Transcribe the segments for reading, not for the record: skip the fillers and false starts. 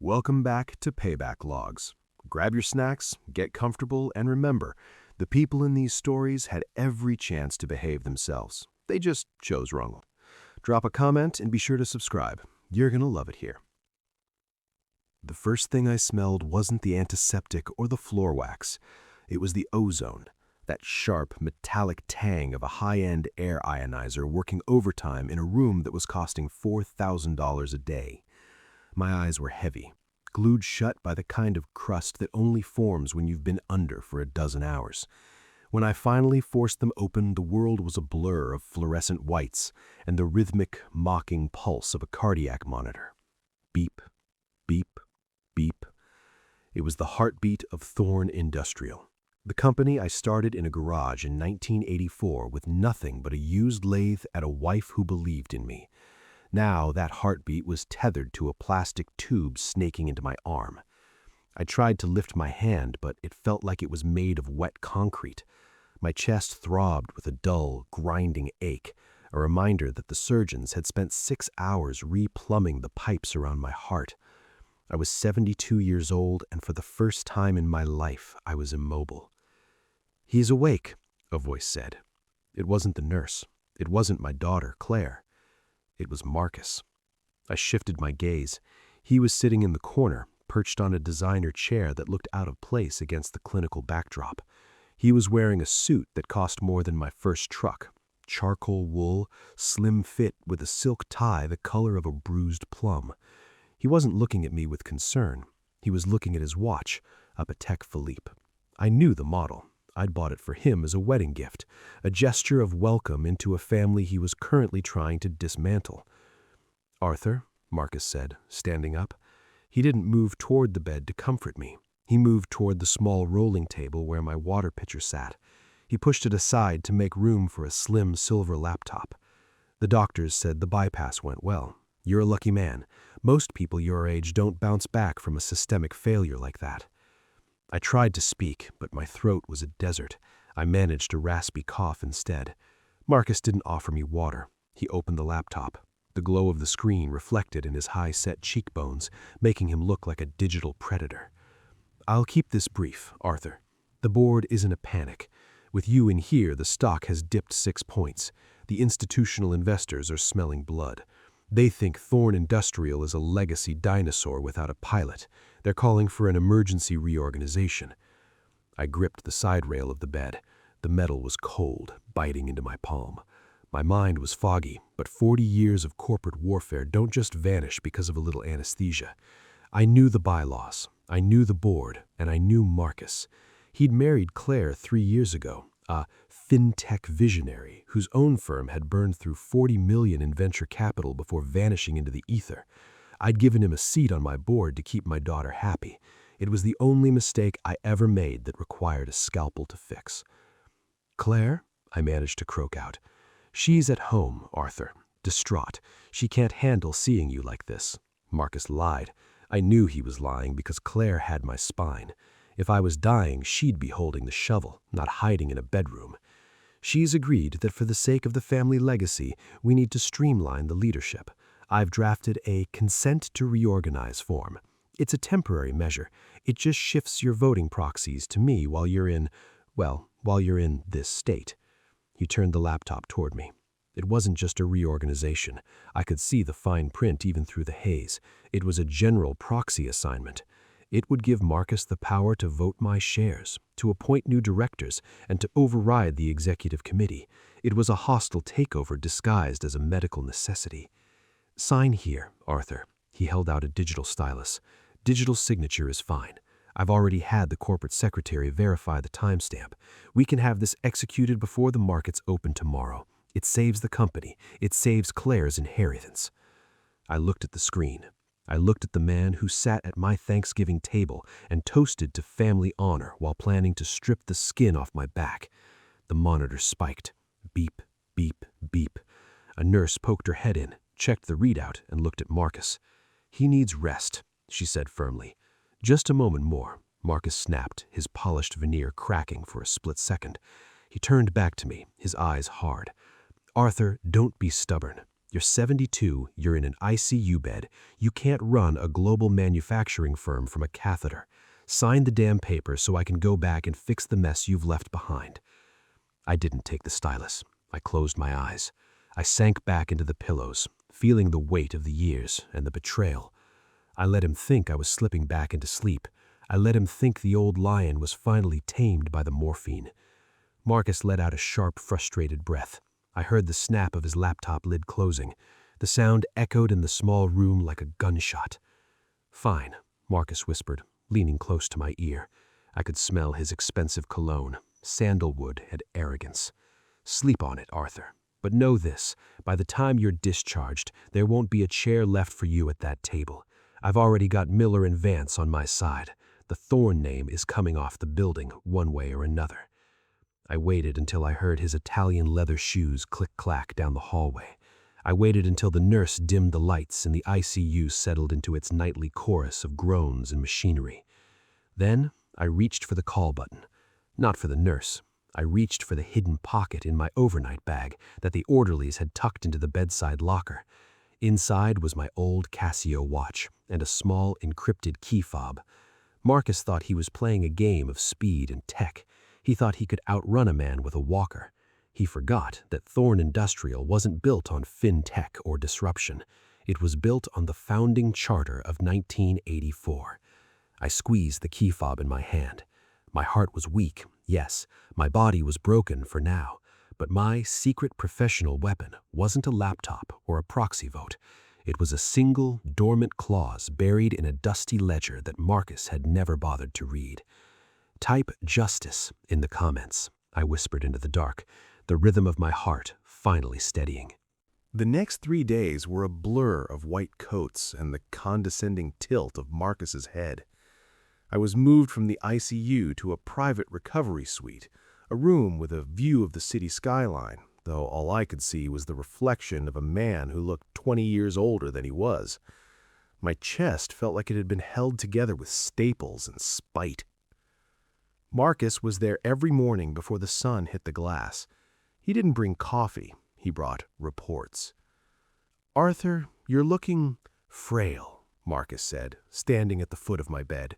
Welcome back to Payback Logs. Grab your snacks, get comfortable, and remember, the people in these stories had every chance to behave themselves. They just chose wrong. Drop a comment and be sure to subscribe. You're gonna love it here. The first thing I smelled wasn't the antiseptic or the floor wax. It was the ozone, that sharp, metallic tang of a high-end air ionizer working overtime in a room that was costing $4,000 a day. My eyes were heavy, glued shut by the kind of crust that only forms when you've been under for a dozen hours. When I finally forced them open, the world was a blur of fluorescent whites and the rhythmic, mocking pulse of a cardiac monitor. Beep, beep, beep. It was the heartbeat of Thorne Industrial, the company I started in a garage in 1984 with nothing but a used lathe and a wife who believed in me. Now that heartbeat was tethered to a plastic tube snaking into my arm. I tried to lift my hand, but it felt like it was made of wet concrete. My chest throbbed with a dull, grinding ache, a reminder that the surgeons had spent 6 hours replumbing the pipes around my heart. I was 72 years old, and for the first time in my life, I was immobile. "He's awake," a voice said. It wasn't the nurse. It wasn't my daughter, Claire. It was Marcus. I shifted my gaze. He was sitting in the corner, perched on a designer chair that looked out of place against the clinical backdrop. He was wearing a suit that cost more than my first truck. Charcoal wool, slim fit with a silk tie the color of a bruised plum. He wasn't looking at me with concern. He was looking at his watch, a Patek Philippe. I knew the model. I'd bought it for him as a wedding gift, a gesture of welcome into a family he was currently trying to dismantle. "Arthur," Marcus said, standing up. He didn't move toward the bed to comfort me. He moved toward the small rolling table where my water pitcher sat. He pushed it aside to make room for a slim silver laptop. "The doctors said the bypass went well. You're a lucky man. Most people your age don't bounce back from a systemic failure like that." I tried to speak, but my throat was a desert. I managed a raspy cough instead. Marcus didn't offer me water. He opened the laptop. The glow of the screen reflected in his high-set cheekbones, making him look like a digital predator. "I'll keep this brief, Arthur. The board is in a panic. With you in here, the stock has dipped 6 points. The institutional investors are smelling blood. They think Thorne Industrial is a legacy dinosaur without a pilot. They're calling for an emergency reorganization." I gripped the side rail of the bed. The metal was cold, biting into my palm. My mind was foggy, but 40 years of corporate warfare don't just vanish because of a little anesthesia. I knew the bylaws, I knew the board, and I knew Marcus. He'd married Claire 3 years ago, a Fintech Visionary whose own firm had burned through $40 million in venture capital before vanishing into the ether. I'd given him a seat on my board to keep my daughter happy. It was the only mistake I ever made that required a scalpel to fix. "Claire?" I managed to croak out. "She's at home, Arthur, distraught. She can't handle seeing you like this." Marcus lied. I knew he was lying because Claire had my spine. If I was dying, she'd be holding the shovel, not hiding in a bedroom. "She's agreed that for the sake of the family legacy, we need to streamline the leadership. I've drafted a consent to reorganize form. It's a temporary measure. It just shifts your voting proxies to me while you're in this state." He turned the laptop toward me. It wasn't just a reorganization. I could see the fine print even through the haze. It was a general proxy assignment. It would give Marcus the power to vote my shares, to appoint new directors, and to override the executive committee. It was a hostile takeover disguised as a medical necessity. "Sign here, Arthur." He held out a digital stylus. "Digital signature is fine. I've already had the corporate secretary verify the timestamp. We can have this executed before the markets open tomorrow. It saves the company. It saves Claire's inheritance." I looked at the screen. I looked at the man who sat at my Thanksgiving table and toasted to family honor while planning to strip the skin off my back. The monitor spiked. Beep, beep, beep. A nurse poked her head in, checked the readout, and looked at Marcus. "He needs rest," she said firmly. "Just a moment more," Marcus snapped, his polished veneer cracking for a split second. He turned back to me, his eyes hard. "Arthur, don't be stubborn. You're 72, you're in an ICU bed, you can't run a global manufacturing firm from a catheter. Sign the damn paper so I can go back and fix the mess you've left behind." I didn't take the stylus. I closed my eyes. I sank back into the pillows, feeling the weight of the years and the betrayal. I let him think I was slipping back into sleep. I let him think the old lion was finally tamed by the morphine. Marcus let out a sharp, frustrated breath. I heard the snap of his laptop lid closing. The sound echoed in the small room like a gunshot. "Fine," Marcus whispered, leaning close to my ear. I could smell his expensive cologne, sandalwood and arrogance. "Sleep on it, Arthur. But know this, by the time you're discharged, there won't be a chair left for you at that table. I've already got Miller and Vance on my side. The Thorne name is coming off the building one way or another." I waited until I heard his Italian leather shoes click-clack down the hallway. I waited until the nurse dimmed the lights and the ICU settled into its nightly chorus of groans and machinery. Then I reached for the call button. Not for the nurse. I reached for the hidden pocket in my overnight bag that the orderlies had tucked into the bedside locker. Inside was my old Casio watch and a small encrypted key fob. Marcus thought he was playing a game of speed and tech. He thought he could outrun a man with a walker. He forgot that Thorne Industrial wasn't built on fintech or disruption. It was built on the founding charter of 1984. I squeezed the key fob in my hand. My heart was weak, yes, my body was broken for now, but my secret professional weapon wasn't a laptop or a proxy vote. It was a single, dormant clause buried in a dusty ledger that Marcus had never bothered to read. "Type justice in the comments," I whispered into the dark, the rhythm of my heart finally steadying. The next 3 days were a blur of white coats and the condescending tilt of Marcus's head. I was moved from the ICU to a private recovery suite, a room with a view of the city skyline, though all I could see was the reflection of a man who looked 20 years older than he was. My chest felt like it had been held together with staples and spite. Marcus was there every morning before the sun hit the glass. He didn't bring coffee, he brought reports. "Arthur, you're looking frail," Marcus said, standing at the foot of my bed.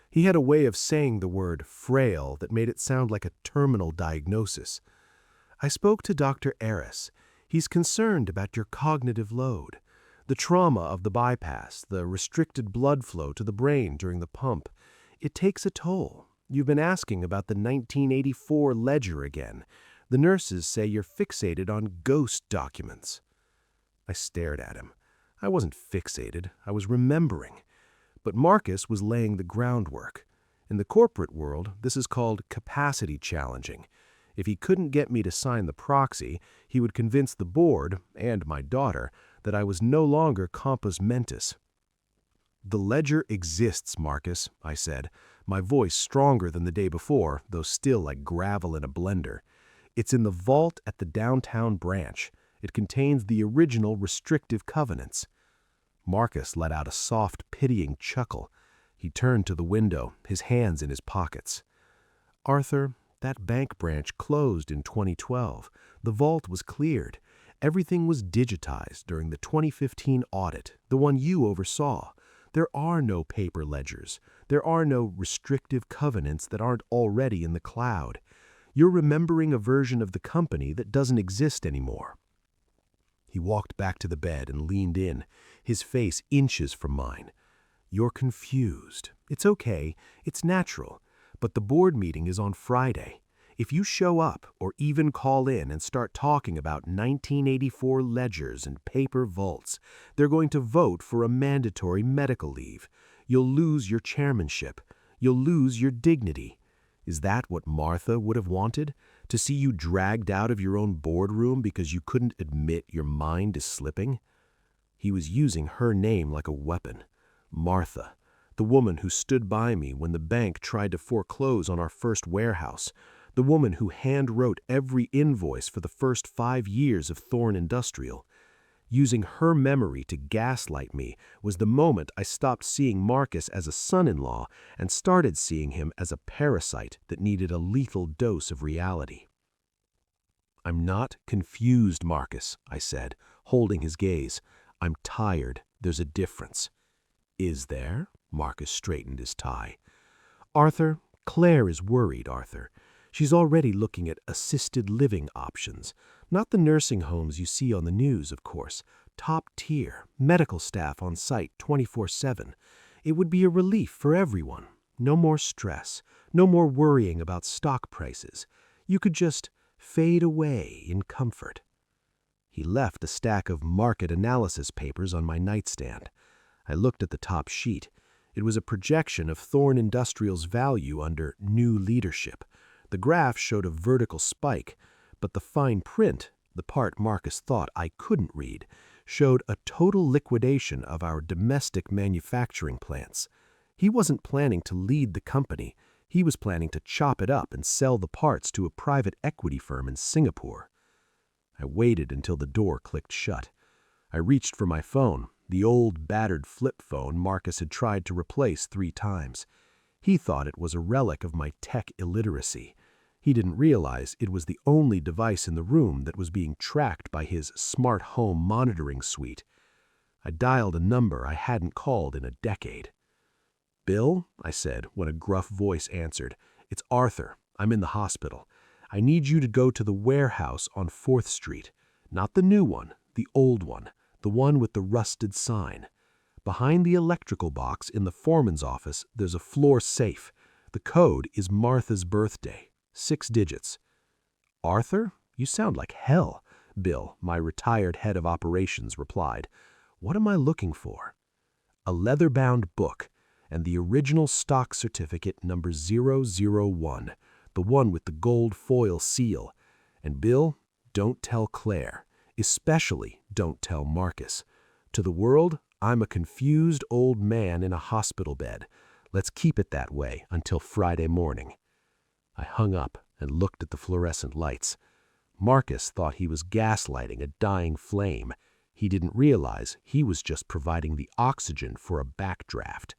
He had a way of saying the word frail that made it sound like a terminal diagnosis. "I spoke to Dr. Eris. He's concerned about your cognitive load. The trauma of the bypass, the restricted blood flow to the brain during the pump. It takes a toll. You've been asking about the 1984 ledger again. The nurses say you're fixated on ghost documents." I stared at him. I wasn't fixated. I was remembering. But Marcus was laying the groundwork. In the corporate world, this is called capacity challenging. If he couldn't get me to sign the proxy, he would convince the board, and my daughter, that I was no longer compos mentis. "The ledger exists, Marcus," I said, my voice stronger than the day before, though still like gravel in a blender. "It's in the vault at the downtown branch. It contains the original restrictive covenants." Marcus let out a soft, pitying chuckle. He turned to the window, his hands in his pockets. "Arthur, that bank branch closed in 2012. The vault was cleared. Everything was digitized during the 2015 audit, the one you oversaw. There are no paper ledgers. There are no restrictive covenants that aren't already in the cloud. You're remembering a version of the company that doesn't exist anymore." He walked back to the bed and leaned in, his face inches from mine. "You're confused. It's okay. It's natural. But the board meeting is on Friday. If you show up or even call in and start talking about 1984 ledgers and paper vaults, they're going to vote for a mandatory medical leave. You'll lose your chairmanship. You'll lose your dignity. Is that what Martha would have wanted? To see you dragged out of your own boardroom because you couldn't admit your mind is slipping?" He was using her name like a weapon. Martha, the woman who stood by me when the bank tried to foreclose on our first warehouse, the woman who hand-wrote every invoice for the first 5 years of Thorne Industrial. Using her memory to gaslight me was the moment I stopped seeing Marcus as a son-in-law and started seeing him as a parasite that needed a lethal dose of reality. "I'm not confused, Marcus," I said, holding his gaze. "I'm tired. There's a difference." "Is there?" Marcus straightened his tie. "Arthur, Claire is worried, Arthur. She's already looking at assisted living options. Not the nursing homes you see on the news, of course. Top tier, medical staff on site 24/7. It would be a relief for everyone. No more stress, no more worrying about stock prices. You could just fade away in comfort." He left a stack of market analysis papers on my nightstand. I looked at the top sheet. It was a projection of Thorne Industrial's value under new leadership. The graph showed a vertical spike, but the fine print, the part Marcus thought I couldn't read, showed a total liquidation of our domestic manufacturing plants. He wasn't planning to lead the company. He was planning to chop it up and sell the parts to a private equity firm in Singapore. I waited until the door clicked shut. I reached for my phone, the old battered flip phone Marcus had tried to replace 3 times. He thought it was a relic of my tech illiteracy. He didn't realize it was the only device in the room that was being tracked by his smart home monitoring suite. I dialed a number I hadn't called in a decade. "Bill," I said when a gruff voice answered. "It's Arthur. I'm in the hospital. I need you to go to the warehouse on 4th Street. Not the new one, the old one, the one with the rusted sign. Behind the electrical box in the foreman's office, there's a floor safe. The code is Martha's birthday, 6 digits. "Arthur, you sound like hell," Bill, my retired head of operations, replied. "What am I looking for?" "A leather-bound book and the original stock certificate number 001, the one with the gold foil seal. And Bill, don't tell Claire. Especially don't tell Marcus. To the world, I'm a confused old man in a hospital bed. Let's keep it that way until Friday morning." I hung up and looked at the fluorescent lights. Marcus thought he was gaslighting a dying flame. He didn't realize he was just providing the oxygen for a backdraft.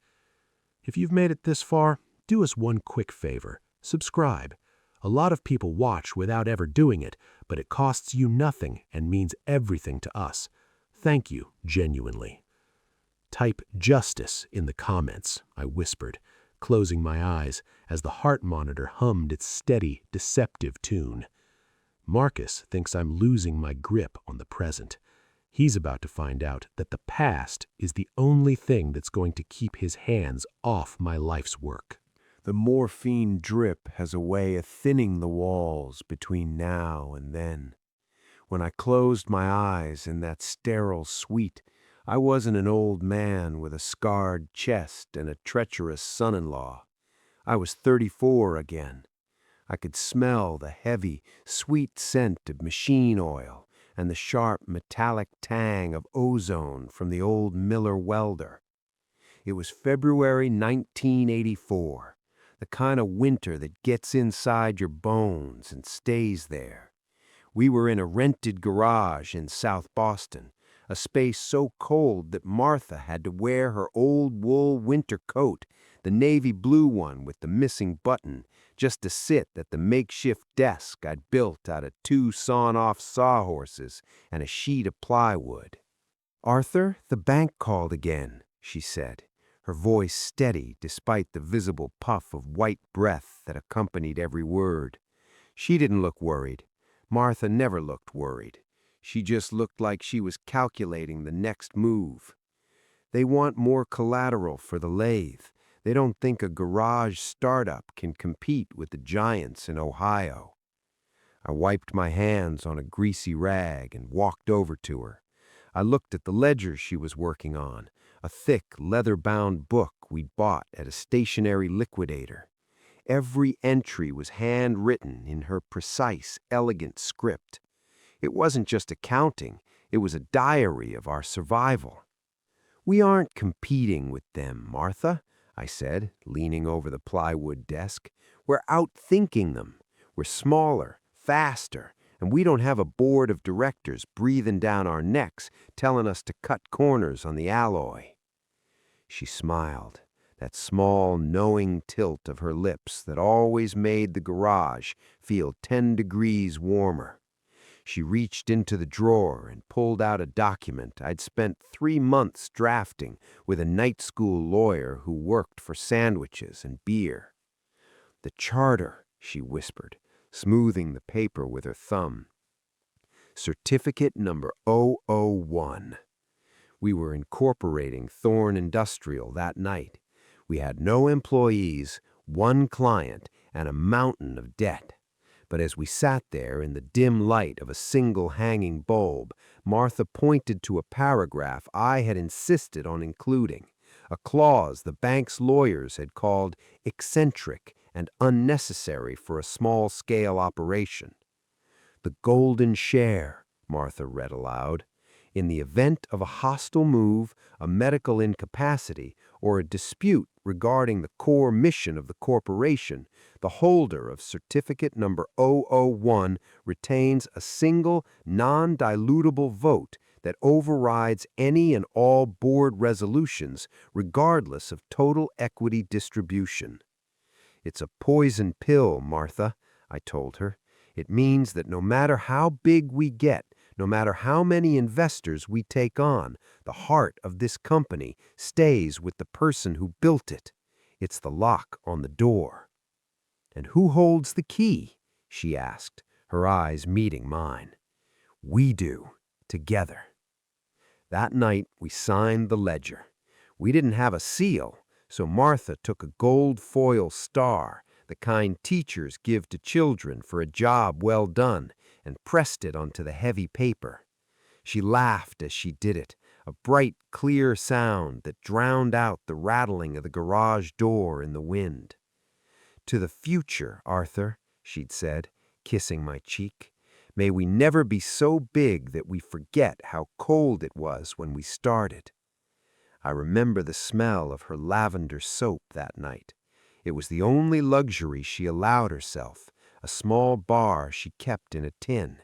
If you've made it this far, do us one quick favor. Subscribe. A lot of people watch without ever doing it, but it costs you nothing and means everything to us. Thank you, genuinely. "Type justice in the comments," I whispered, closing my eyes as the heart monitor hummed its steady, deceptive tune. Marcus thinks I'm losing my grip on the present. He's about to find out that the past is the only thing that's going to keep his hands off my life's work. The morphine drip has a way of thinning the walls between now and then. When I closed my eyes in that sterile suite, I wasn't an old man with a scarred chest and a treacherous son-in-law. I was 34 again. I could smell the heavy, sweet scent of machine oil and the sharp metallic tang of ozone from the old Miller welder. It was February 1984, the kind of winter that gets inside your bones and stays there. We were in a rented garage in South Boston, a space so cold that Martha had to wear her old wool winter coat, the navy blue one with the missing button, just to sit at the makeshift desk I'd built out of 2 sawn-off sawhorses and a sheet of plywood. "Arthur, the bank called again," she said, her voice steady despite the visible puff of white breath that accompanied every word. She didn't look worried. Martha never looked worried. She just looked like she was calculating the next move. "They want more collateral for the lathe. They don't think a garage startup can compete with the giants in Ohio." I wiped my hands on a greasy rag and walked over to her. I looked at the ledger she was working on, a thick, leather-bound book we'd bought at a stationary liquidator. Every entry was handwritten in her precise, elegant script. It wasn't just accounting, it was a diary of our survival. "We aren't competing with them, Martha," I said, leaning over the plywood desk. "We're outthinking them. We're smaller, faster, and we don't have a board of directors breathing down our necks telling us to cut corners on the alloy." She smiled, that small, knowing tilt of her lips that always made the garage feel 10 degrees warmer. She reached into the drawer and pulled out a document I'd spent 3 months drafting with a night school lawyer who worked for sandwiches and beer. "The charter," she whispered, smoothing the paper with her thumb. "Certificate number 001. We were incorporating Thorne Industrial that night. We had no employees, one client, and a mountain of debt. But as we sat there in the dim light of a single hanging bulb, Martha pointed to a paragraph I had insisted on including, a clause the bank's lawyers had called eccentric and unnecessary for a small-scale operation. "The golden share," Martha read aloud. "In the event of a hostile move, a medical incapacity, or a dispute regarding the core mission of the corporation, the holder of certificate number 001 retains a single non-dilutable vote that overrides any and all board resolutions, regardless of total equity distribution." "It's a poison pill, Martha," I told her. "It means that no matter how big we get, no matter how many investors we take on, the heart of this company stays with the person who built it. It's the lock on the door." "And who holds the key?" she asked, her eyes meeting mine. "We do, together." That night we signed the ledger. We didn't have a seal, so Martha took a gold foil star, the kind teachers give to children for a job well done, and pressed it onto the heavy paper. She laughed as she did it, a bright, clear sound that drowned out the rattling of the garage door in the wind. "To the future, Arthur," she'd said, kissing my cheek. "May we never be so big that we forget how cold it was when we started." I remember the smell of her lavender soap that night. It was the only luxury she allowed herself, a small bar she kept in a tin.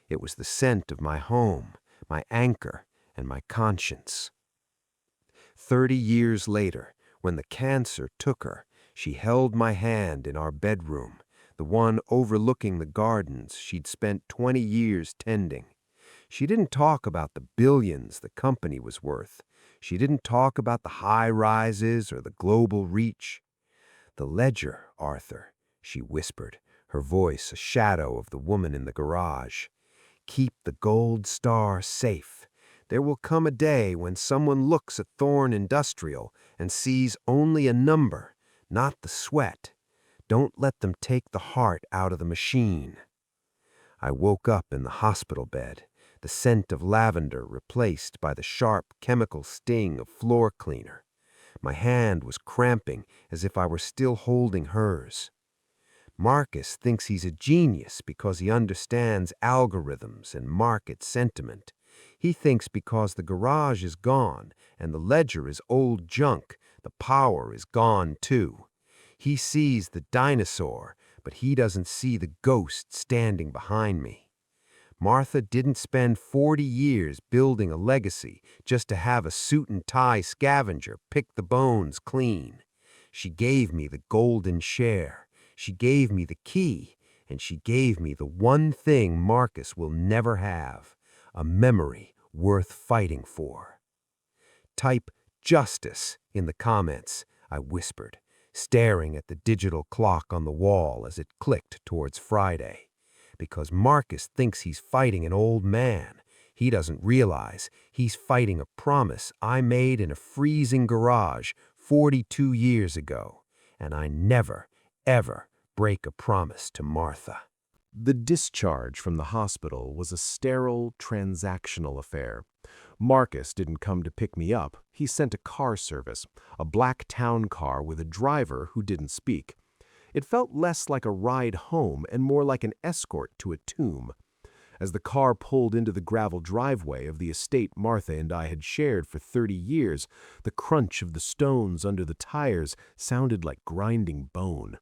It was the scent of my home, my anchor, and my conscience. 30 years later, when the cancer took her, she held my hand in our bedroom, the one overlooking the gardens she'd spent 20 years tending. She didn't talk about the billions the company was worth. She didn't talk about the high rises or the global reach. "The ledger, Arthur," she whispered, her voice a shadow of the woman in the garage. "Keep the gold star safe. There will come a day when someone looks at Thorne Industrial and sees only a number, not the sweat. Don't let them take the heart out of the machine." I woke up in the hospital bed, the scent of lavender replaced by the sharp chemical sting of floor cleaner. My hand was cramping as if I were still holding hers. "Marcus thinks he's a genius because he understands algorithms and market sentiment. He thinks because the garage is gone and the ledger is old junk, the power is gone too. He sees the dinosaur, but he doesn't see the ghost standing behind me. Martha didn't spend 40 years building a legacy just to have a suit-and-tie scavenger pick the bones clean. She gave me the golden share. She gave me the key, and she gave me the one thing Marcus will never have, a memory worth fighting for." "Type justice in the comments," I whispered, staring at the digital clock on the wall as it clicked towards Friday. "Because Marcus thinks he's fighting an old man. He doesn't realize he's fighting a promise I made in a freezing garage 42 years ago, and I never, ever break a promise to Martha." The discharge from the hospital was a sterile, transactional affair. Marcus didn't come to pick me up. He sent a car service, a black town car with a driver who didn't speak. It felt less like a ride home and more like an escort to a tomb. As the car pulled into the gravel driveway of the estate Martha and I had shared for 30 years, the crunch of the stones under the tires sounded like grinding bone.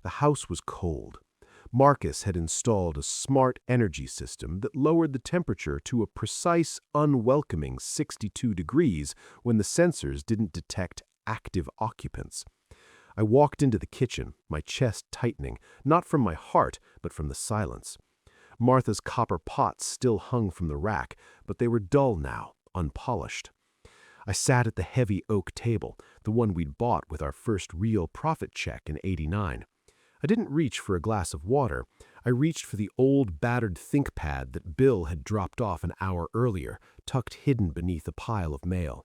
The house was cold. Marcus had installed a smart energy system that lowered the temperature to a precise, unwelcoming 62 degrees when the sensors didn't detect active occupants. I walked into the kitchen, my chest tightening, not from my heart, but from the silence. Martha's copper pots still hung from the rack, but they were dull now, unpolished. I sat at the heavy oak table, the one we'd bought with our first real profit check in '89. I didn't reach for a glass of water. I reached for the old battered ThinkPad that Bill had dropped off an hour earlier, tucked hidden beneath a pile of mail.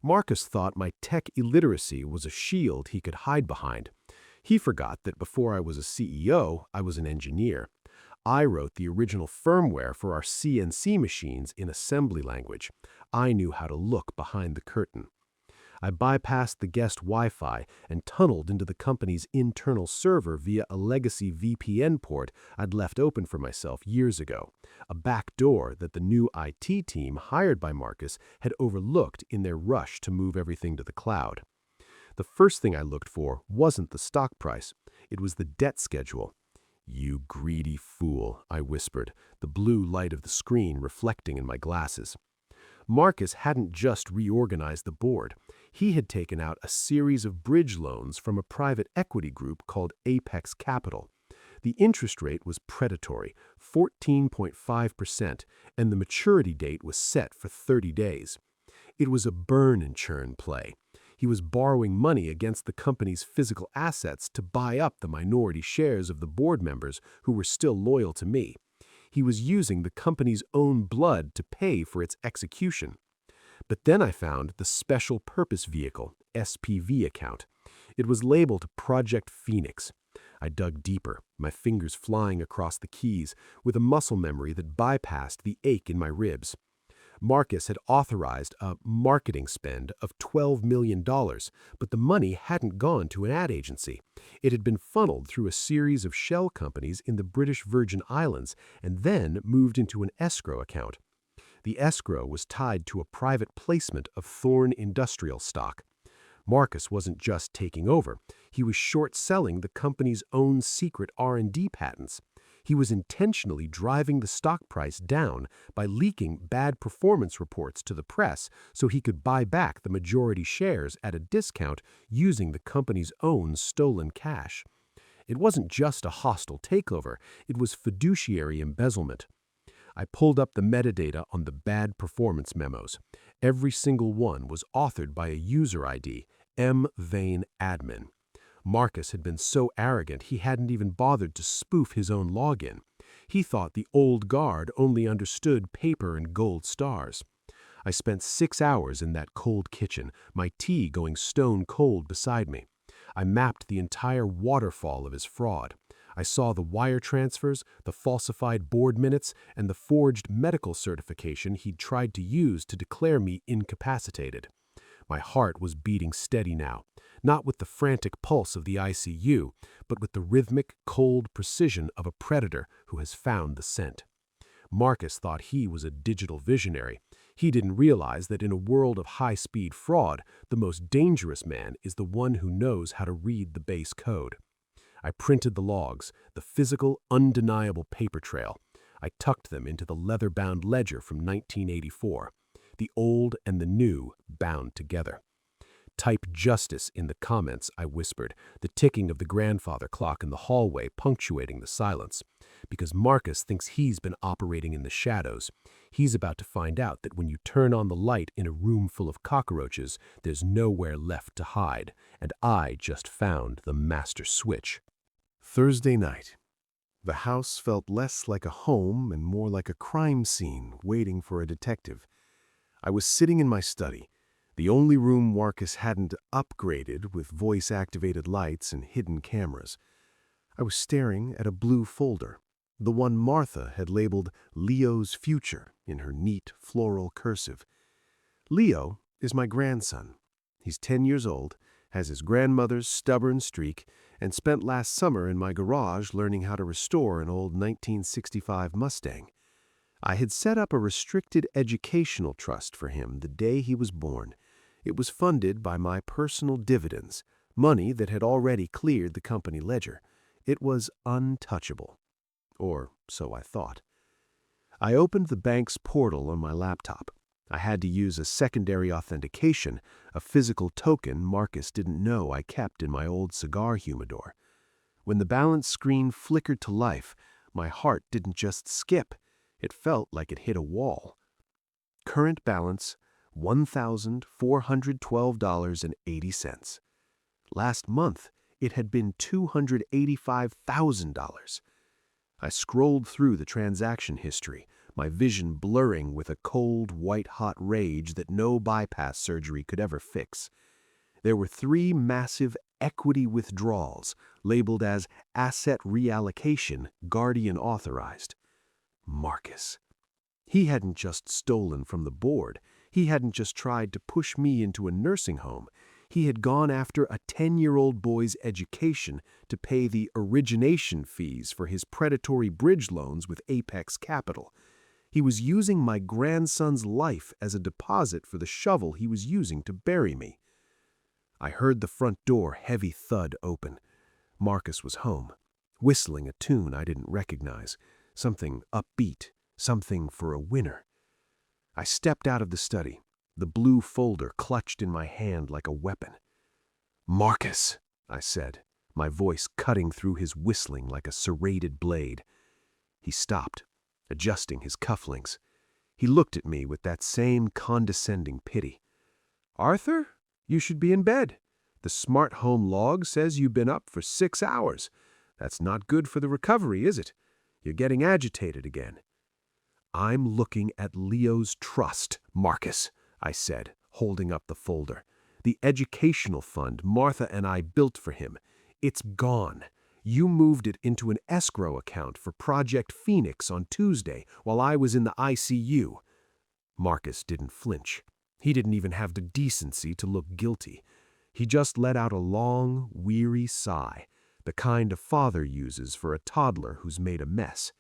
Marcus thought my tech illiteracy was a shield he could hide behind. He forgot that before I was a CEO, I was an engineer. I wrote the original firmware for our CNC machines in assembly language. I knew how to look behind the curtain. I bypassed the guest Wi-Fi and tunneled into the company's internal server via a legacy VPN port I'd left open for myself years ago, a back door that the new IT team hired by Marcus had overlooked in their rush to move everything to the cloud. The first thing I looked for wasn't the stock price. It was the debt schedule. "You greedy fool," I whispered, the blue light of the screen reflecting in my glasses. Marcus hadn't just reorganized the board. He had taken out a series of bridge loans from a private equity group called Apex Capital. The interest rate was predatory, 14.5%, and the maturity date was set for 30 days. It was a burn and churn play. He was borrowing money against the company's physical assets to buy up the minority shares of the board members who were still loyal to me. He was using the company's own blood to pay for its execution. But then I found the Special Purpose Vehicle, SPV account. It was labeled Project Phoenix. I dug deeper, my fingers flying across the keys, with a muscle memory that bypassed the ache in my ribs. Marcus had authorized a marketing spend of $12 million, but the money hadn't gone to an ad agency. It had been funneled through a series of shell companies in the British Virgin Islands and then moved into an escrow account. The escrow was tied to a private placement of Thorne Industrial stock. Marcus wasn't just taking over. He was short-selling the company's own secret R&D patents. He was intentionally driving the stock price down by leaking bad performance reports to the press so he could buy back the majority shares at a discount using the company's own stolen cash. It wasn't just a hostile takeover, it was fiduciary embezzlement. I pulled up the metadata on the bad performance memos. Every single one was authored by a user ID, mvaneadmin. Marcus had been so arrogant he hadn't even bothered to spoof his own login. He thought the old guard only understood paper and gold stars. I spent 6 hours in that cold kitchen, my tea going stone cold beside me. I mapped the entire waterfall of his fraud. I saw the wire transfers, the falsified board minutes, and the forged medical certification he'd tried to use to declare me incapacitated. My heart was beating steady now, not with the frantic pulse of the ICU, but with the rhythmic, cold precision of a predator who has found the scent. Marcus thought he was a digital visionary. He didn't realize that in a world of high-speed fraud, the most dangerous man is the one who knows how to read the base code. I printed the logs, the physical, undeniable paper trail. I tucked them into the leather-bound ledger from 1984. The old and the new bound together. "Type justice in the comments," I whispered, the ticking of the grandfather clock in the hallway punctuating the silence. Because Marcus thinks he's been operating in the shadows. He's about to find out that when you turn on the light in a room full of cockroaches, there's nowhere left to hide, and I just found the master switch. Thursday night. The house felt less like a home and more like a crime scene waiting for a detective. I was sitting in my study, the only room Marcus hadn't upgraded with voice-activated lights and hidden cameras. I was staring at a blue folder, the one Martha had labeled Leo's Future in her neat floral cursive. Leo is my grandson. He's 10 years old, has his grandmother's stubborn streak, and spent last summer in my garage learning how to restore an old 1965 Mustang. I had set up a restricted educational trust for him the day he was born. It was funded by my personal dividends, money that had already cleared the company ledger. It was untouchable. Or so I thought. I opened the bank's portal on my laptop. I had to use a secondary authentication, a physical token Marcus didn't know I kept in my old cigar humidor. When the balance screen flickered to life, My heart didn't just skip. It felt like it hit a wall. Current balance, $1,412.80. Last month, it had been $285,000. I scrolled through the transaction history, my vision blurring with a cold, white-hot rage that no bypass surgery could ever fix. There were 3 massive equity withdrawals labeled as asset reallocation, Guardian authorized. Marcus. He hadn't just stolen from the board. He hadn't just tried to push me into a nursing home. He had gone after a 10-year-old boy's education to pay the origination fees for his predatory bridge loans with Apex Capital. He was using my grandson's life as a deposit for the shovel he was using to bury me. I heard the front door heavy thud open. Marcus was home, whistling a tune I didn't recognize, something upbeat, something for a winner. I stepped out of the study, the blue folder clutched in my hand like a weapon. "Marcus," I said, my voice cutting through his whistling like a serrated blade. He stopped, adjusting his cufflinks. He looked at me with that same condescending pity. "Arthur, you should be in bed. The smart home log says you've been up for 6 hours. That's not good for the recovery, is it? You're getting agitated again." "I'm looking at Leo's trust, Marcus," I said, holding up the folder. "The educational fund Martha and I built for him. It's gone. You moved it into an escrow account for Project Phoenix on Tuesday while I was in the ICU. Marcus didn't flinch. He didn't even have the decency to look guilty. He just let out a long, weary sigh, the kind a father uses for a toddler who's made a mess.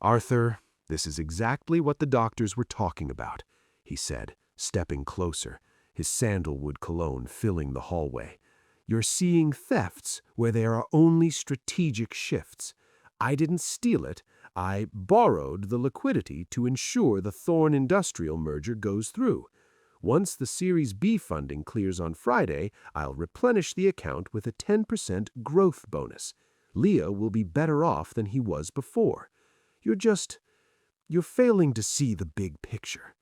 "Arthur, this is exactly what the doctors were talking about," he said, stepping closer, his sandalwood cologne filling the hallway. "You're seeing thefts where there are only strategic shifts. I didn't steal it. I borrowed the liquidity to ensure the Thorne Industrial merger goes through. Once the Series B funding clears on Friday, I'll replenish the account with a 10% growth bonus. Leo will be better off than he was before. You're failing to see the big picture.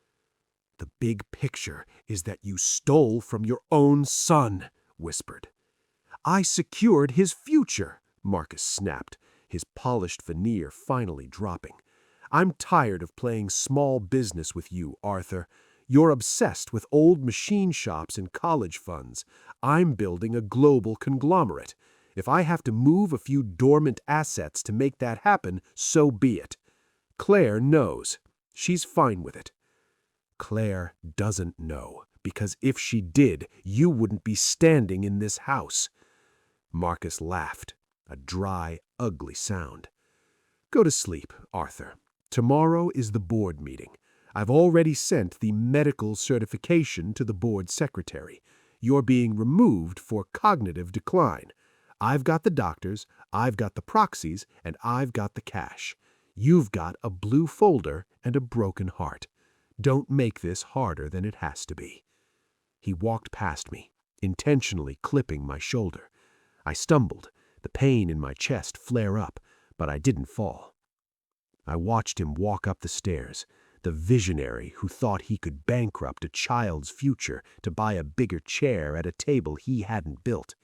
The big picture is that you stole from your own son," whispered. "I secured his future," Marcus snapped, his polished veneer finally dropping. "I'm tired of playing small business with you, Arthur. You're obsessed with old machine shops and college funds. I'm building a global conglomerate. If I have to move a few dormant assets to make that happen, so be it. Claire knows. She's fine with it." "Claire doesn't know, because if she did, you wouldn't be standing in this house." Marcus laughed, a dry, ugly sound. "Go to sleep, Arthur. Tomorrow is the board meeting. I've already sent the medical certification to the board secretary. You're being removed for cognitive decline. I've got the doctors, I've got the proxies, and I've got the cash. You've got a blue folder and a broken heart. Don't make this harder than it has to be." He walked past me, intentionally clipping my shoulder. I stumbled, the pain in my chest flare up, but I didn't fall. I watched him walk up the stairs, the visionary who thought he could bankrupt a child's future to buy a bigger chair at a table he hadn't built.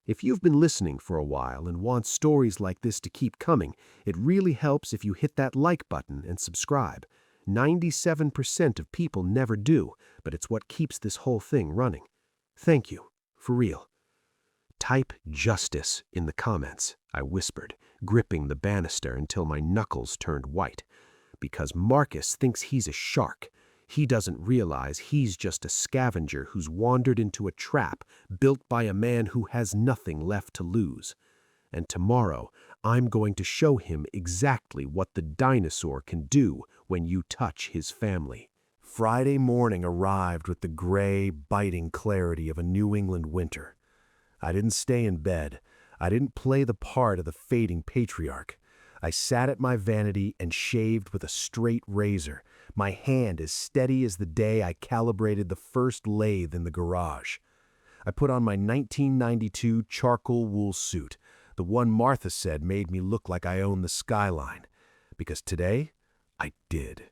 If you've been listening for a while and want stories like this to keep coming, it really helps if you hit that like button and subscribe. 97% of people never do, but it's what keeps this whole thing running. Thank you, for real. "Type justice in the comments," I whispered, gripping the banister until my knuckles turned white. "Because Marcus thinks he's a shark. He doesn't realize he's just a scavenger who's wandered into a trap built by a man who has nothing left to lose. And tomorrow, I'm going to show him exactly what the dinosaur can do when you touch his family." Friday morning arrived with the gray, biting clarity of a New England winter. I didn't stay in bed. I didn't play the part of the fading patriarch. I sat at my vanity and shaved with a straight razor, my hand as steady as the day I calibrated the first lathe in the garage. I put on my 1992 charcoal wool suit, The one Martha said made me look like I owned the skyline. Because today, I did.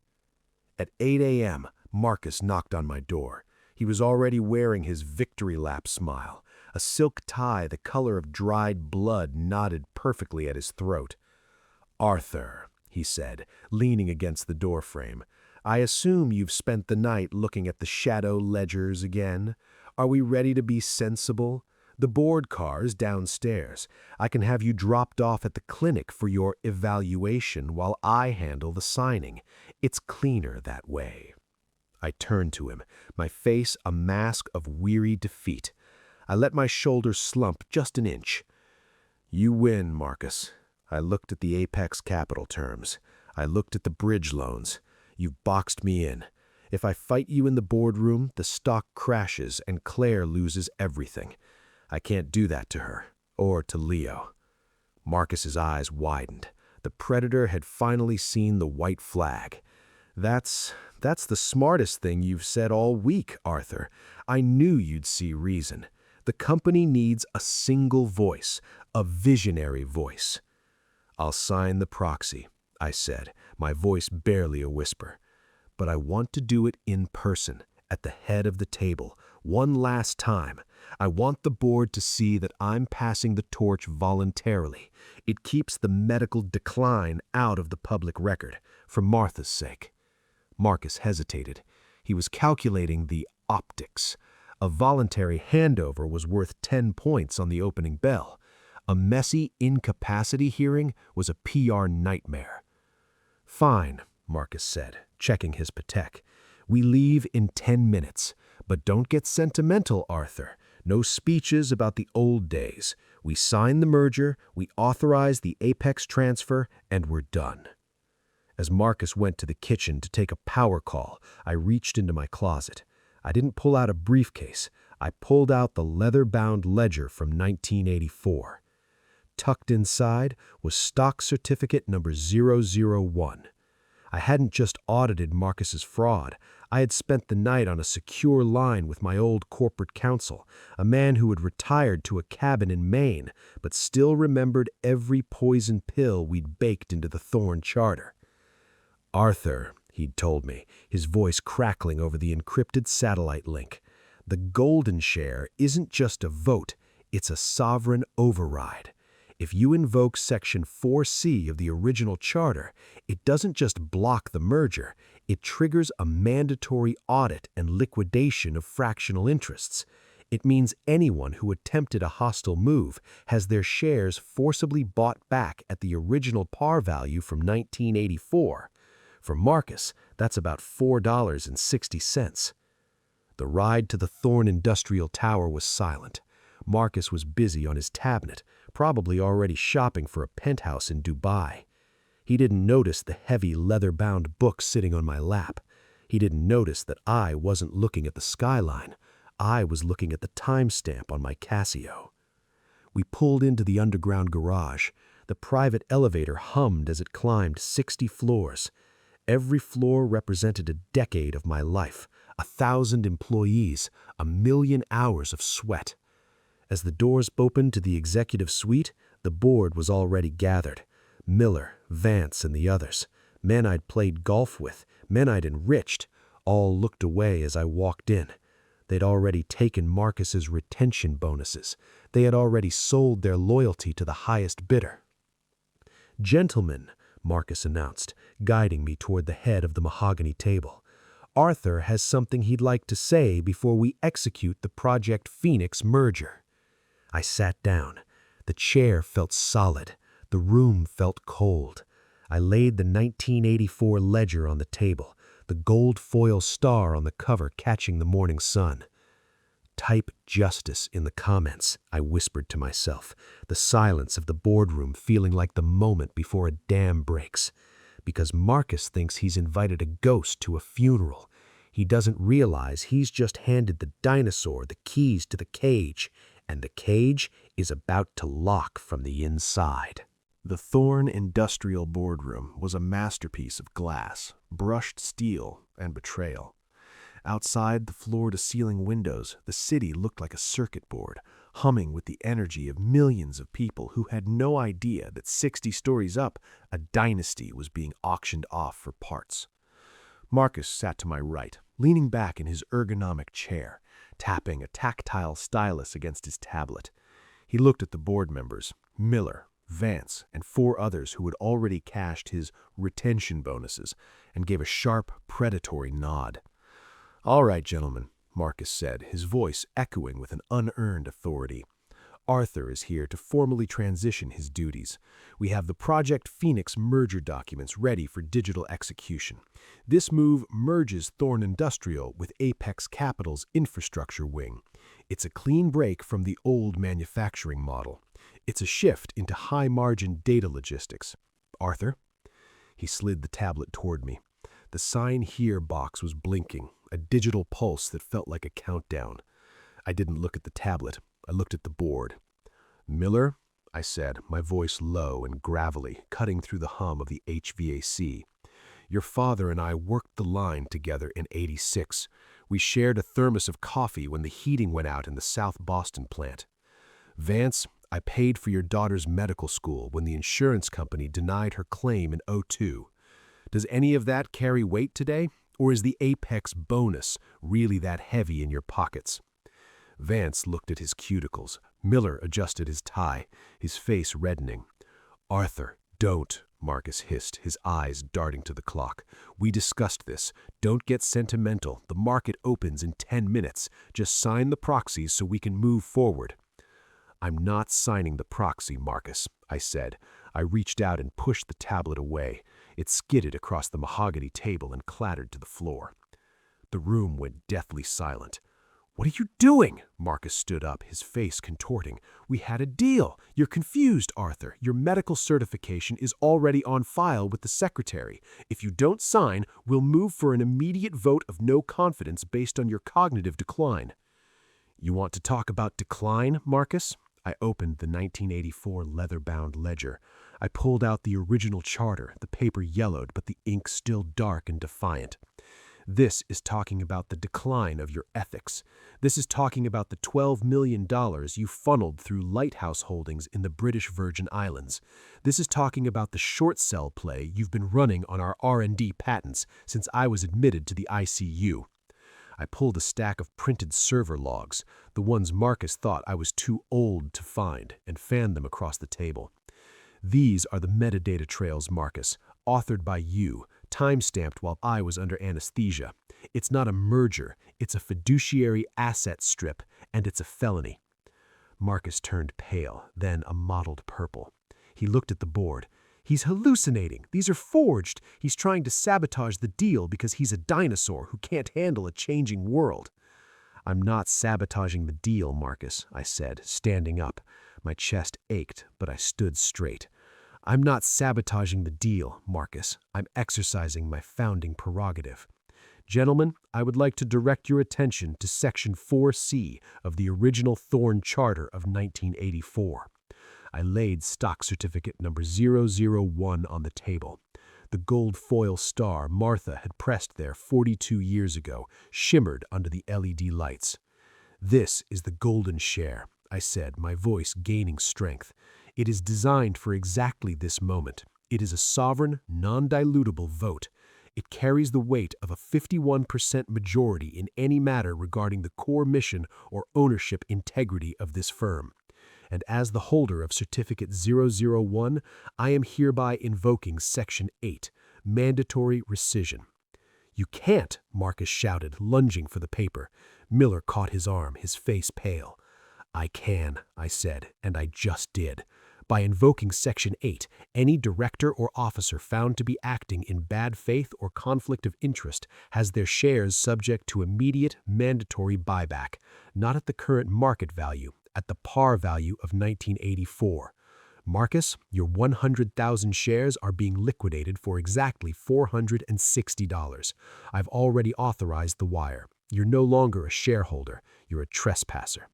At 8 a.m., Marcus knocked on my door. He was already wearing his victory lap smile. A silk tie the color of dried blood knotted perfectly at his throat. "Arthur," he said, leaning against the doorframe, "I assume you've spent the night looking at the shadow ledgers again. Are we ready to be sensible? The board car's downstairs. I can have you dropped off at the clinic for your evaluation while I handle the signing. It's cleaner that way." I turned to him, my face a mask of weary defeat. I let my shoulders slump just an inch. "You win, Marcus." I looked at the Apex Capital terms. I looked at the bridge loans. You've boxed me in. If I fight you in the boardroom, the stock crashes and Claire loses everything. I can't do that to her, or to Leo. Marcus's eyes widened. The predator had finally seen the white flag. That's the smartest thing you've said all week, Arthur. I knew you'd see reason. The company needs a single voice, a visionary voice. "I'll sign the proxy," I said, my voice barely a whisper. "But I want to do it in person, at the head of the table, one last time. I want the board to see that I'm passing the torch voluntarily. It keeps the medical decline out of the public record, for Martha's sake." Marcus hesitated. He was calculating the optics. A voluntary handover was worth 10 points on the opening bell. A messy incapacity hearing was a PR nightmare. "Fine," Marcus said, checking his Patek. "We leave in 10 minutes. But don't get sentimental, Arthur. No speeches about the old days. We sign the merger, we authorize the Apex transfer, and we're done." As Marcus went to the kitchen to take a power call, I reached into my closet. I didn't pull out a briefcase. I pulled out the leather-bound ledger from 1984. Tucked inside was stock certificate number 001. I hadn't just audited Marcus's fraud. I had spent the night on a secure line with my old corporate counsel, a man who had retired to a cabin in Maine, but still remembered every poison pill we'd baked into the Thorne charter. "Arthur," he'd told me, his voice crackling over the encrypted satellite link, "the golden share isn't just a vote, it's a sovereign override. If you invoke Section 4C of the original charter, it doesn't just block the merger, it triggers a mandatory audit and liquidation of fractional interests. It means anyone who attempted a hostile move has their shares forcibly bought back at the original par value from 1984. For Marcus, that's about $4.60. The ride to the Thorne Industrial Tower was silent. Marcus was busy on his tablet, probably already shopping for a penthouse in Dubai. He didn't notice the heavy leather-bound book sitting on my lap. He didn't notice that I wasn't looking at the skyline. I was looking at the timestamp on my Casio. We pulled into the underground garage. The private elevator hummed as it climbed 60 floors. Every floor represented a decade of my life, 1,000 employees, 1,000,000 hours of sweat. As the doors opened to the executive suite, the board was already gathered. Miller, Vance, and the others, men I'd played golf with, men I'd enriched, all looked away as I walked in. They'd already taken Marcus's retention bonuses. They had already sold their loyalty to the highest bidder. "Gentlemen," Marcus announced, guiding me toward the head of the mahogany table, "Arthur has something he'd like to say before we execute the Project Phoenix merger." I sat down. The chair felt solid. The room felt cold. I laid the 1984 ledger on the table, the gold foil star on the cover catching the morning sun. "Type justice in the comments," I whispered to myself, the silence of the boardroom feeling like the moment before a dam breaks. Because Marcus thinks he's invited a ghost to a funeral. He doesn't realize he's just handed the dinosaur the keys to the cage, and the cage is about to lock from the inside. The Thorne Industrial boardroom was a masterpiece of glass, brushed steel, and betrayal. Outside the floor-to-ceiling windows, the city looked like a circuit board, humming with the energy of millions of people who had no idea that 60 stories up, a dynasty was being auctioned off for parts. Marcus sat to my right, leaning back in his ergonomic chair, tapping a tactile stylus against his tablet. He looked at the board members, Miller, Vance, and 4 others who had already cashed his retention bonuses, and gave a sharp, predatory nod. "All right, gentlemen," Marcus said, his voice echoing with an unearned authority. "Arthur is here to formally transition his duties. We have the Project Phoenix merger documents ready for digital execution. This move merges Thorne Industrial with Apex Capital's infrastructure wing. It's a clean break from the old manufacturing model. It's a shift into high-margin data logistics. Arthur?" He slid the tablet toward me. The Sign Here box was blinking, a digital pulse that felt like a countdown. I didn't look at the tablet. I looked at the board. "Miller," I said, my voice low and gravelly, cutting through the hum of the HVAC. "Your father and I worked the line together in '86. We shared a thermos of coffee when the heating went out in the South Boston plant. Vance, I paid for your daughter's medical school when the insurance company denied her claim in '02. Does any of that carry weight today, or is the Apex bonus really that heavy in your pockets?" Vance looked at his cuticles. Miller adjusted his tie, his face reddening. "Arthur, don't," Marcus hissed, his eyes darting to the clock. "We discussed this. Don't get sentimental. The market opens in 10 minutes. Just sign the proxies so we can move forward." "I'm not signing the proxy, Marcus," I said. I reached out and pushed the tablet away. It skidded across the mahogany table and clattered to the floor. The room went deathly silent. "What are you doing?" Marcus stood up, his face contorting. "We had a deal. You're confused, Arthur. Your medical certification is already on file with the secretary. If you don't sign, we'll move for an immediate vote of no confidence based on your cognitive decline." "You want to talk about decline, Marcus?" I opened the 1984 leather-bound ledger. I pulled out the original charter, the paper yellowed, but the ink still dark and defiant. "This is talking about the decline of your ethics. This is talking about the $12 million you funneled through Lighthouse Holdings in the British Virgin Islands. This is talking about the short sell play you've been running on our R&D patents since I was admitted to the ICU. I pulled a stack of printed server logs, the ones Marcus thought I was too old to find, and fanned them across the table. "These are the metadata trails, Marcus, authored by you, time-stamped while I was under anesthesia. It's not a merger, it's a fiduciary asset strip, and it's a felony." Marcus turned pale, then a mottled purple. He looked at the board. "He's hallucinating. These are forged. He's trying to sabotage the deal because he's a dinosaur who can't handle a changing world." "I'm not sabotaging the deal, Marcus," I said, standing up. My chest ached, but I stood straight. "I'm not sabotaging the deal, Marcus. I'm exercising my founding prerogative. Gentlemen, I would like to direct your attention to Section 4C of the original Thorne Charter of 1984. I laid stock certificate number 001 on the table. The gold foil star Martha had pressed there 42 years ago shimmered under the LED lights. "This is the golden share," I said, my voice gaining strength. "It is designed for exactly this moment. It is a sovereign, non-dilutable vote. It carries the weight of a 51% majority in any matter regarding the core mission or ownership integrity of this firm. And as the holder of Certificate 001, I am hereby invoking Section 8, Mandatory Rescission." "You can't," Marcus shouted, lunging for the paper. Miller caught his arm, his face pale. "I can," I said, and I just did. "By invoking Section 8, any director or officer found to be acting in bad faith or conflict of interest has their shares subject to immediate mandatory buyback, not at the current market value, at the par value of 1984. Marcus, your 100,000 shares are being liquidated for exactly $460. I've already authorized the wire. You're no longer a shareholder. You're a trespasser."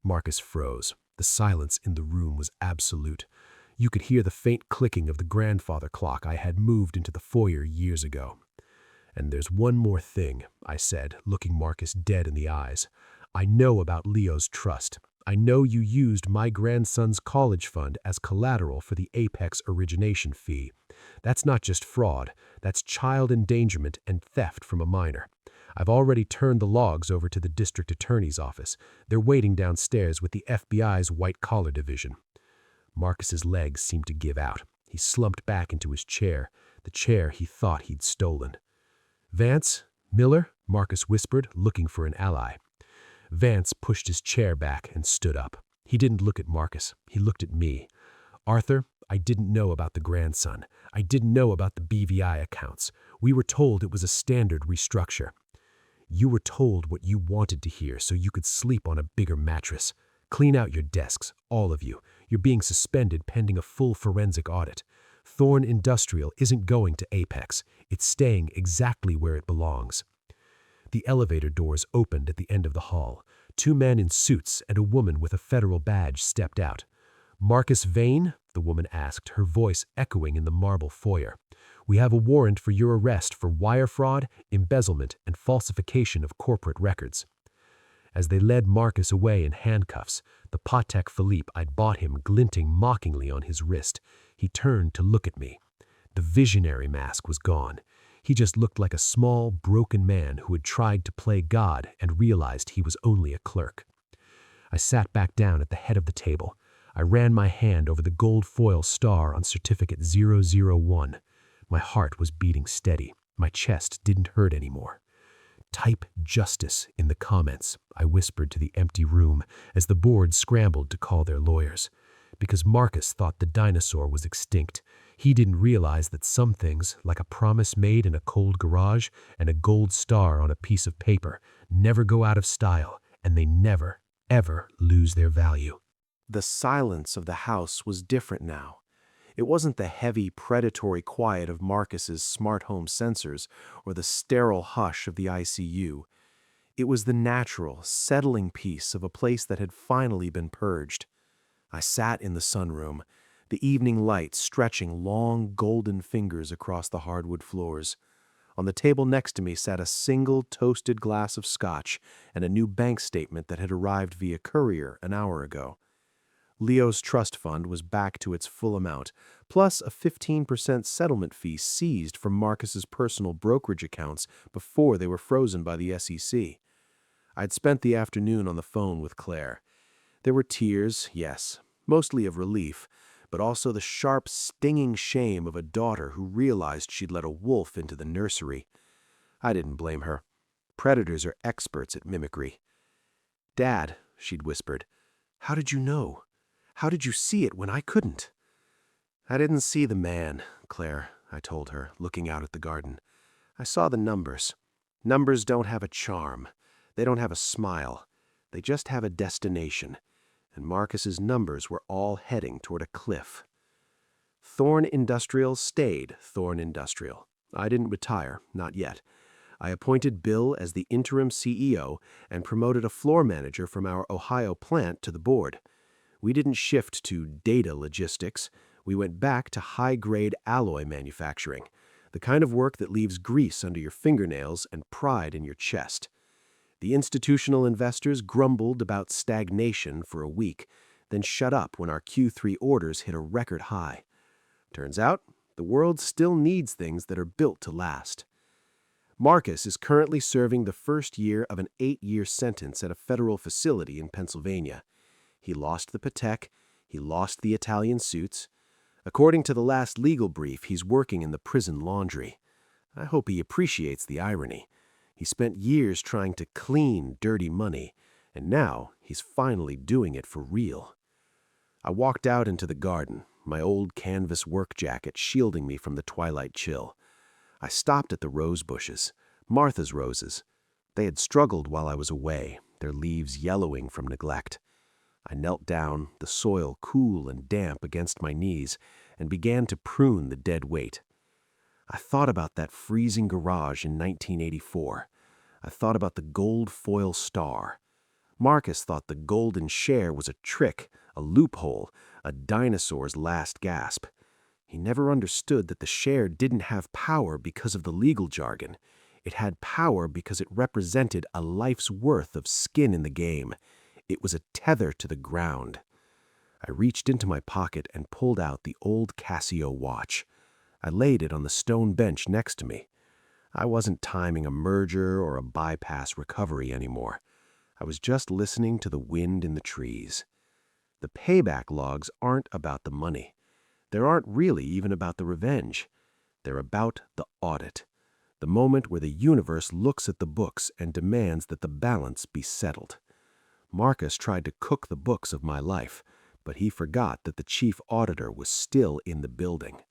Marcus froze. The silence in the room was absolute. You could hear the faint clicking of the grandfather clock I had moved into the foyer years ago. "And there's one more thing," I said, looking Marcus dead in the eyes. "I know about Leo's trust. I know you used my grandson's college fund as collateral for the Apex origination fee. That's not just fraud, that's child endangerment and theft from a minor. I've already turned the logs over to the district attorney's office. They're waiting downstairs with the FBI's white-collar division. Marcus's legs seemed to give out. He slumped back into his chair, the chair he thought he'd stolen. "Vance? Miller?" Marcus whispered, looking for an ally. Vance pushed his chair back and stood up. He didn't look at Marcus. He looked at me. "Arthur, I didn't know about the grandson. I didn't know about the BVI accounts. We were told it was a standard restructure. You were told what you wanted to hear so you could sleep on a bigger mattress. Clean out your desks, all of you. You're being suspended pending a full forensic audit. Thorne Industrial isn't going to Apex. It's staying exactly where it belongs." The elevator doors opened at the end of the hall. 2 men in suits and a woman with a federal badge stepped out. "Marcus Vane?" the woman asked, her voice echoing in the marble foyer. "We have a warrant for your arrest for wire fraud, embezzlement, and falsification of corporate records." As they led Marcus away in handcuffs, the Patek Philippe I'd bought him glinting mockingly on his wrist, he turned to look at me. The visionary mask was gone. He just looked like a small, broken man who had tried to play God and realized he was only a clerk. I sat back down at the head of the table. I ran my hand over the gold foil star on certificate 001. My heart was beating steady. My chest didn't hurt anymore. "Type justice in the comments," I whispered to the empty room as the board scrambled to call their lawyers. Because Marcus thought the dinosaur was extinct. He didn't realize that some things, like a promise made in a cold garage and a gold star on a piece of paper, never go out of style, and they never, ever lose their value. The silence of the house was different now. It wasn't the heavy, predatory quiet of Marcus's smart home sensors or the sterile hush of the ICU. It was the natural, settling peace of a place that had finally been purged. I sat in the sunroom, the evening light stretching long, golden fingers across the hardwood floors. On the table next to me sat a single toasted glass of scotch and a new bank statement that had arrived via courier an hour ago. Leo's trust fund was back to its full amount, plus a 15% settlement fee seized from Marcus's personal brokerage accounts before they were frozen by the SEC. I'd spent the afternoon on the phone with Claire. There were tears, yes, mostly of relief, but also the sharp, stinging shame of a daughter who realized she'd let a wolf into the nursery. I didn't blame her. Predators are experts at mimicry. "Dad," she'd whispered, "how did you know? How did you see it when I couldn't?" "I didn't see the man, Claire," I told her, looking out at the garden. "I saw the numbers. Numbers don't have a charm. They don't have a smile. They just have a destination. And Marcus's numbers were all heading toward a cliff." Thorne Industrial stayed Thorne Industrial. I didn't retire, not yet. I appointed Bill as the interim CEO and promoted a floor manager from our Ohio plant to the board. We didn't shift to data logistics. We went back to high-grade alloy manufacturing, the kind of work that leaves grease under your fingernails and pride in your chest. The institutional investors grumbled about stagnation for a week, then shut up when our Q3 orders hit a record high. Turns out, the world still needs things that are built to last. Marcus is currently serving the first year of an 8-year sentence at a federal facility in Pennsylvania. He lost the Patek, he lost the Italian suits. According to the last legal brief, he's working in the prison laundry. I hope he appreciates the irony. He spent years trying to clean dirty money, and now he's finally doing it for real. I walked out into the garden, my old canvas work jacket shielding me from the twilight chill. I stopped at the rose bushes, Martha's roses. They had struggled while I was away, their leaves yellowing from neglect. I knelt down, the soil cool and damp against my knees, and began to prune the dead weight. I thought about that freezing garage in 1984. I thought about the gold foil star. Marcus thought the golden share was a trick, a loophole, a dinosaur's last gasp. He never understood that the share didn't have power because of the legal jargon. It had power because it represented a life's worth of skin in the game. It was a tether to the ground. I reached into my pocket and pulled out the old Casio watch. I laid it on the stone bench next to me. I wasn't timing a merger or a bypass recovery anymore. I was just listening to the wind in the trees. The payback logs aren't about the money. They aren't really even about the revenge. They're about the audit, the moment where the universe looks at the books and demands that the balance be settled. Marcus tried to cook the books of my life, but he forgot that the chief auditor was still in the building.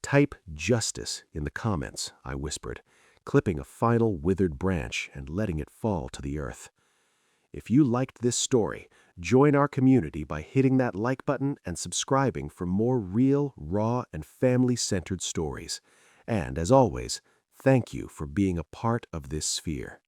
"Type justice in the comments," I whispered, clipping a final withered branch and letting it fall to the earth. If you liked this story, join our community by hitting that like button and subscribing for more real, raw, and family-centered stories. And as always, thank you for being a part of this sphere.